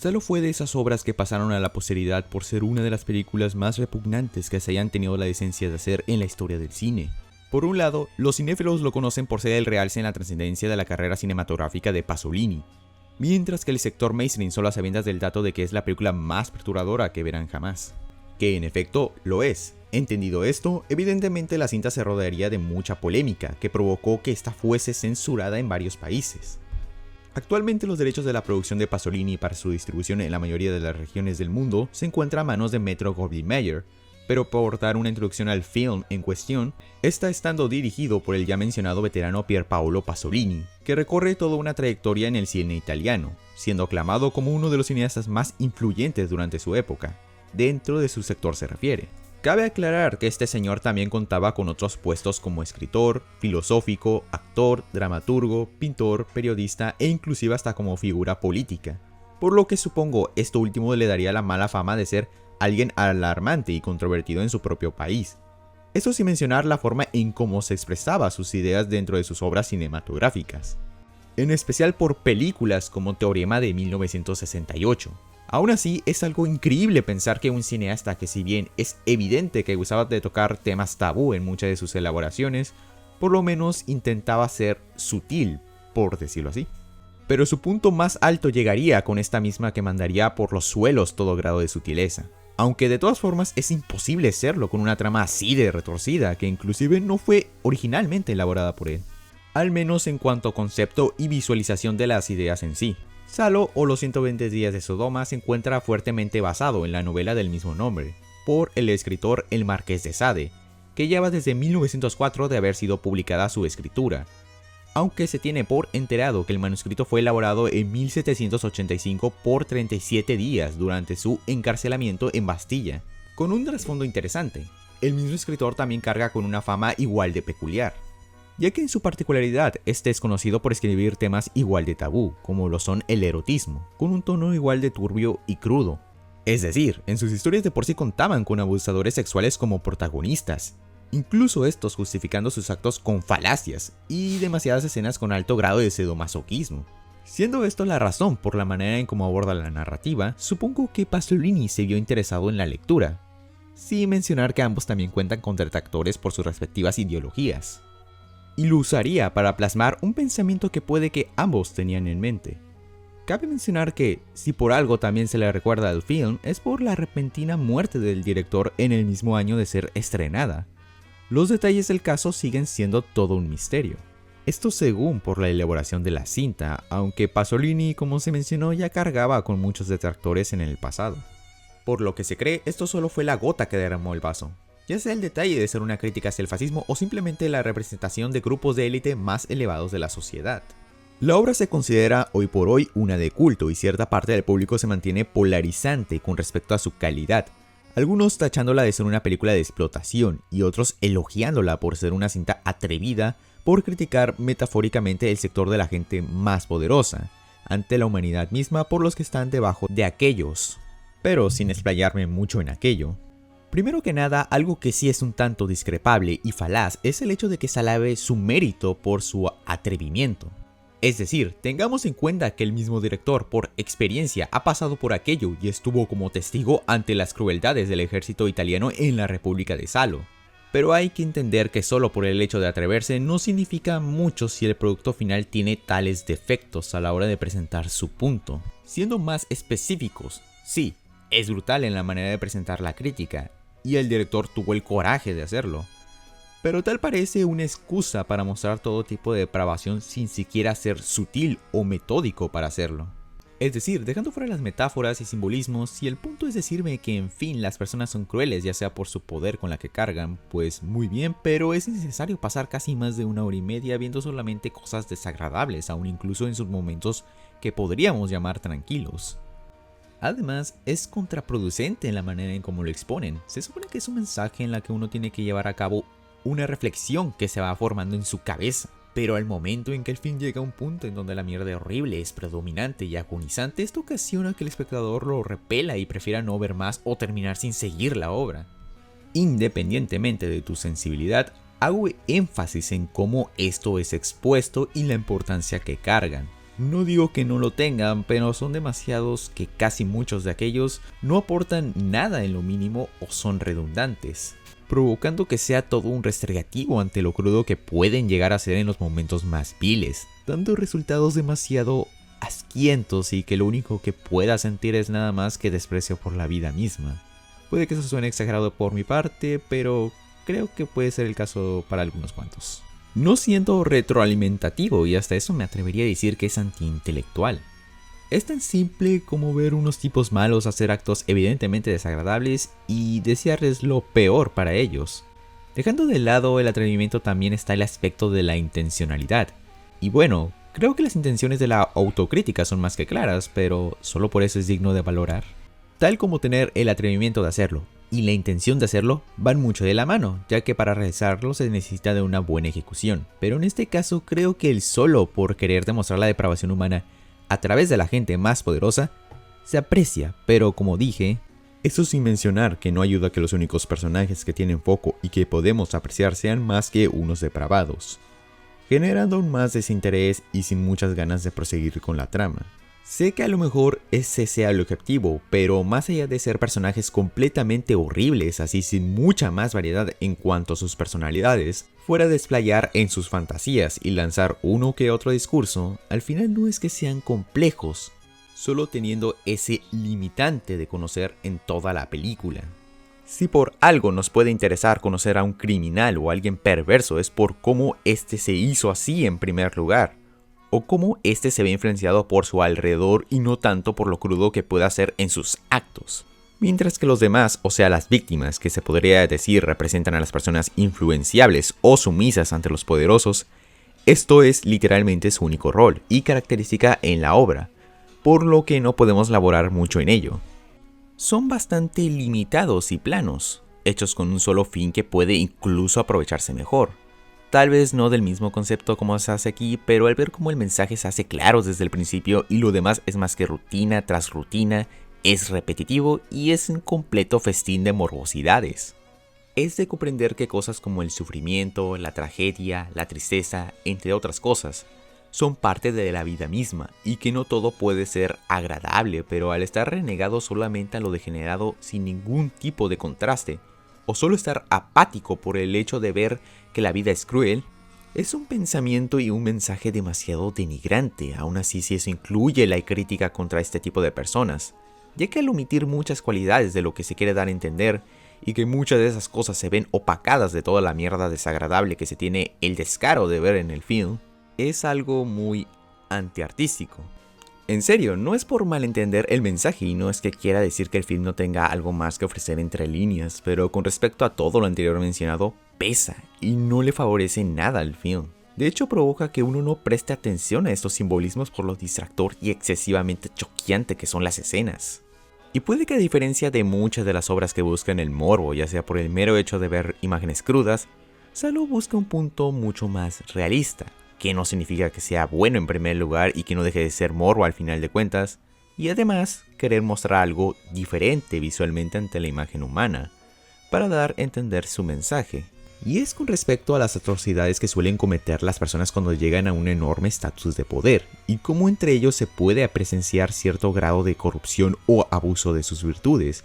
Salo fue de esas obras que pasaron a la posteridad por ser una de las películas más repugnantes que se hayan tenido la decencia de hacer en la historia del cine. Por un lado, los cinéfilos lo conocen por ser el realce en la trascendencia de la carrera cinematográfica de Pasolini, mientras que el sector mainstream son las sabiendas del dato de que es la película más perturbadora que verán jamás. Que en efecto lo es. Entendido esto, evidentemente la cinta se rodearía de mucha polémica, que provocó que esta fuese censurada en varios países. Actualmente los derechos de la producción de Pasolini para su distribución en la mayoría de las regiones del mundo se encuentran a manos de Metro-Goldwyn-Mayer, pero por dar una introducción al film en cuestión, está estando dirigido por el ya mencionado veterano Pier Paolo Pasolini, que recorre toda una trayectoria en el cine italiano, siendo aclamado como uno de los cineastas más influyentes durante su época, dentro de su sector se refiere. Cabe aclarar que este señor también contaba con otros puestos como escritor, filosófico, actor, dramaturgo, pintor, periodista e inclusive hasta como figura política, por lo que supongo esto último le daría la mala fama de ser alguien alarmante y controvertido en su propio país. Eso sin mencionar la forma en cómo se expresaba sus ideas dentro de sus obras cinematográficas, en especial por películas como Teorema de 1968. Aún así, es algo increíble pensar que un cineasta que si bien es evidente que gustaba de tocar temas tabú en muchas de sus elaboraciones, por lo menos intentaba ser sutil, por decirlo así. Pero su punto más alto llegaría con esta misma que mandaría por los suelos todo grado de sutileza. Aunque de todas formas es imposible serlo con una trama así de retorcida, que inclusive no fue originalmente elaborada por él. Al menos en cuanto a concepto y visualización de las ideas en sí. Salo o los 120 días de Sodoma se encuentra fuertemente basado en la novela del mismo nombre, por el escritor El Marqués de Sade, que lleva desde 1904 de haber sido publicada su escritura, aunque se tiene por enterado que el manuscrito fue elaborado en 1785 por 37 días durante su encarcelamiento en Bastilla, con un trasfondo interesante. El mismo escritor también carga con una fama igual de peculiar, ya que en su particularidad este es conocido por escribir temas igual de tabú, como lo son el erotismo, con un tono igual de turbio y crudo. Es decir, en sus historias de por sí contaban con abusadores sexuales como protagonistas, incluso estos justificando sus actos con falacias y demasiadas escenas con alto grado de sadomasoquismo. Siendo esto la razón por la manera en cómo aborda la narrativa, supongo que Pasolini se vio interesado en la lectura, sin mencionar que ambos también cuentan con detractores por sus respectivas ideologías, y lo usaría para plasmar un pensamiento que puede que ambos tenían en mente. Cabe mencionar que, si por algo también se le recuerda al film, es por la repentina muerte del director en el mismo año de ser estrenada. Los detalles del caso siguen siendo todo un misterio. Esto según por la elaboración de la cinta, aunque Pasolini, como se mencionó, ya cargaba con muchos detractores en el pasado. Por lo que se cree, esto solo fue la gota que derramó el vaso, ya sea el detalle de ser una crítica hacia el fascismo o simplemente la representación de grupos de élite más elevados de la sociedad. La obra se considera hoy por hoy una de culto y cierta parte del público se mantiene polarizante con respecto a su calidad, algunos tachándola de ser una película de explotación y otros elogiándola por ser una cinta atrevida por criticar metafóricamente el sector de la gente más poderosa, ante la humanidad misma por los que están debajo de aquellos. Pero sin explayarme mucho en aquello, primero que nada, algo que sí es un tanto discrepable y falaz es el hecho de que se alabe su mérito por su atrevimiento. Es decir, tengamos en cuenta que el mismo director por experiencia ha pasado por aquello y estuvo como testigo ante las crueldades del ejército italiano en la República de Salo. Pero hay que entender que solo por el hecho de atreverse no significa mucho si el producto final tiene tales defectos a la hora de presentar su punto. Siendo más específicos, sí, es brutal en la manera de presentar la crítica, y el director tuvo el coraje de hacerlo. Pero tal parece una excusa para mostrar todo tipo de depravación sin siquiera ser sutil o metódico para hacerlo. Es decir, dejando fuera las metáforas y simbolismos, si el punto es decirme que en fin las personas son crueles ya sea por su poder con la que cargan, pues muy bien, pero es necesario pasar casi más de 1 hora y media viendo solamente cosas desagradables, aun incluso en sus momentos que podríamos llamar tranquilos. Además, es contraproducente en la manera en cómo lo exponen. Se supone que es un mensaje en la que uno tiene que llevar a cabo una reflexión que se va formando en su cabeza. Pero al momento en que el film llega a un punto en donde la mierda horrible es predominante y agonizante, esto ocasiona que el espectador lo repela y prefiera no ver más o terminar sin seguir la obra. Independientemente de tu sensibilidad, hago énfasis en cómo esto es expuesto y la importancia que cargan. No digo que no lo tengan, pero son demasiados que casi muchos de aquellos no aportan nada en lo mínimo o son redundantes, provocando que sea todo un restregativo ante lo crudo que pueden llegar a ser en los momentos más viles, dando resultados demasiado asquientos y que lo único que pueda sentir es nada más que desprecio por la vida misma. Puede que eso suene exagerado por mi parte, pero creo que puede ser el caso para algunos cuantos. No siendo retroalimentativo y hasta eso me atrevería a decir que es antiintelectual. Es tan simple como ver unos tipos malos hacer actos evidentemente desagradables y desearles lo peor para ellos. Dejando de lado el atrevimiento también está el aspecto de la intencionalidad. Y bueno, creo que las intenciones de la autocrítica son más que claras, pero solo por eso es digno de valorar. Tal como tener el atrevimiento de hacerlo y la intención de hacerlo van mucho de la mano, ya que para realizarlo se necesita de una buena ejecución. Pero en este caso creo que el solo por querer demostrar la depravación humana a través de la gente más poderosa se aprecia, pero como dije, eso sin mencionar que no ayuda a que los únicos personajes que tienen foco y que podemos apreciar sean más que unos depravados, generando aún más desinterés y sin muchas ganas de proseguir con la trama. Sé que a lo mejor ese sea el objetivo, pero más allá de ser personajes completamente horribles, así sin mucha más variedad en cuanto a sus personalidades, fuera de desplayar en sus fantasías y lanzar uno que otro discurso, al final no es que sean complejos, solo teniendo ese limitante de conocer en toda la película. Si por algo nos puede interesar conocer a un criminal o a alguien perverso es por cómo este se hizo así en primer lugar, o cómo este se ve influenciado por su alrededor y no tanto por lo crudo que pueda hacer en sus actos. Mientras que los demás, o sea las víctimas, que se podría decir representan a las personas influenciables o sumisas ante los poderosos, esto es literalmente su único rol y característica en la obra, por lo que no podemos laborar mucho en ello. Son bastante limitados y planos, hechos con un solo fin que puede incluso aprovecharse mejor. Tal vez no del mismo concepto como se hace aquí, pero al ver cómo el mensaje se hace claro desde el principio y lo demás es más que rutina tras rutina, es repetitivo y es un completo festín de morbosidades. Es de comprender que cosas como el sufrimiento, la tragedia, la tristeza, entre otras cosas, son parte de la vida misma y que no todo puede ser agradable, pero al estar renegado solamente a lo degenerado sin ningún tipo de contraste, o solo estar apático por el hecho de ver que la vida es cruel, es un pensamiento y un mensaje demasiado denigrante, aún así si eso incluye la crítica contra este tipo de personas, ya que al omitir muchas cualidades de lo que se quiere dar a entender, y que muchas de esas cosas se ven opacadas de toda la mierda desagradable que se tiene el descaro de ver en el film, es algo muy antiartístico. En serio, no es por malentender el mensaje y no es que quiera decir que el film no tenga algo más que ofrecer entre líneas, pero con respecto a todo lo anterior mencionado, pesa y no le favorece nada al film. De hecho, provoca que uno no preste atención a estos simbolismos por lo distractor y excesivamente choqueante que son las escenas. Y puede que a diferencia de muchas de las obras que buscan el morbo, ya sea por el mero hecho de ver imágenes crudas, Salo busca un punto mucho más realista, que no significa que sea bueno en primer lugar y que no deje de ser morbo al final de cuentas, y además querer mostrar algo diferente visualmente ante la imagen humana, para dar a entender su mensaje. Y es con respecto a las atrocidades que suelen cometer las personas cuando llegan a un enorme estatus de poder, y cómo entre ellos se puede presenciar cierto grado de corrupción o abuso de sus virtudes.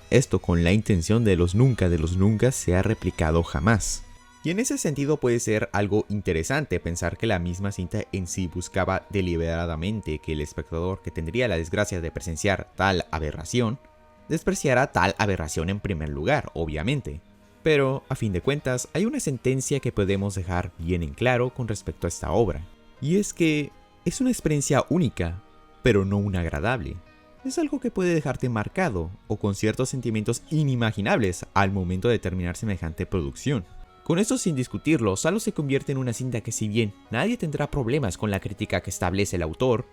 Esto con la intención de los nunca sea replicado jamás. Y en ese sentido puede ser algo interesante pensar que la misma cinta en sí buscaba deliberadamente que el espectador que tendría la desgracia de presenciar tal aberración, despreciara tal aberración en primer lugar, obviamente. Pero, a fin de cuentas, hay una sentencia que podemos dejar bien en claro con respecto a esta obra, y es que es una experiencia única, pero no una agradable. Es algo que puede dejarte marcado, o con ciertos sentimientos inimaginables al momento de terminar semejante producción. Con esto sin discutirlo, Salo se convierte en una cinta que si bien nadie tendrá problemas con la crítica que establece el autor,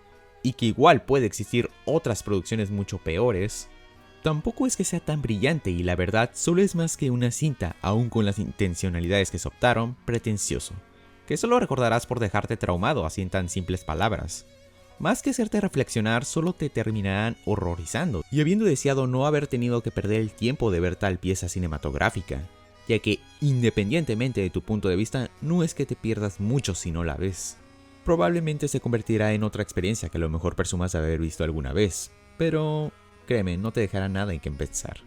y que igual puede existir otras producciones mucho peores, tampoco es que sea tan brillante y la verdad solo es más que una cinta, aún con las intencionalidades que se optaron, pretencioso, que solo recordarás por dejarte traumado así en tan simples palabras. Más que hacerte reflexionar, solo te terminarán horrorizando, y habiendo deseado no haber tenido que perder el tiempo de ver tal pieza cinematográfica, ya que, independientemente de tu punto de vista, no es que te pierdas mucho si no la ves. probablemente se convertirá en otra experiencia que a lo mejor presumas haber visto alguna vez, pero créeme, no te dejará nada en que pensar.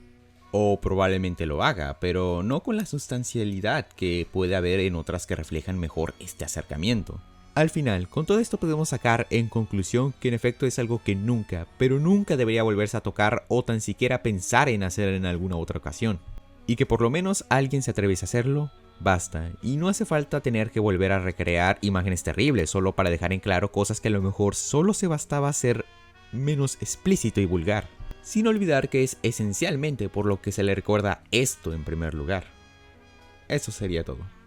O probablemente lo haga, pero no con la sustancialidad que puede haber en otras que reflejan mejor este acercamiento. Al final, con todo esto podemos sacar en conclusión que en efecto es algo que nunca, pero nunca debería volverse a tocar o tan siquiera pensar en hacer en alguna otra ocasión. Y que por lo menos alguien se atreve a hacerlo, basta, y no hace falta tener que volver a recrear imágenes terribles solo para dejar en claro cosas que a lo mejor solo se bastaba ser menos explícito y vulgar. Sin olvidar que es esencialmente por lo que se le recuerda esto en primer lugar. Eso sería todo.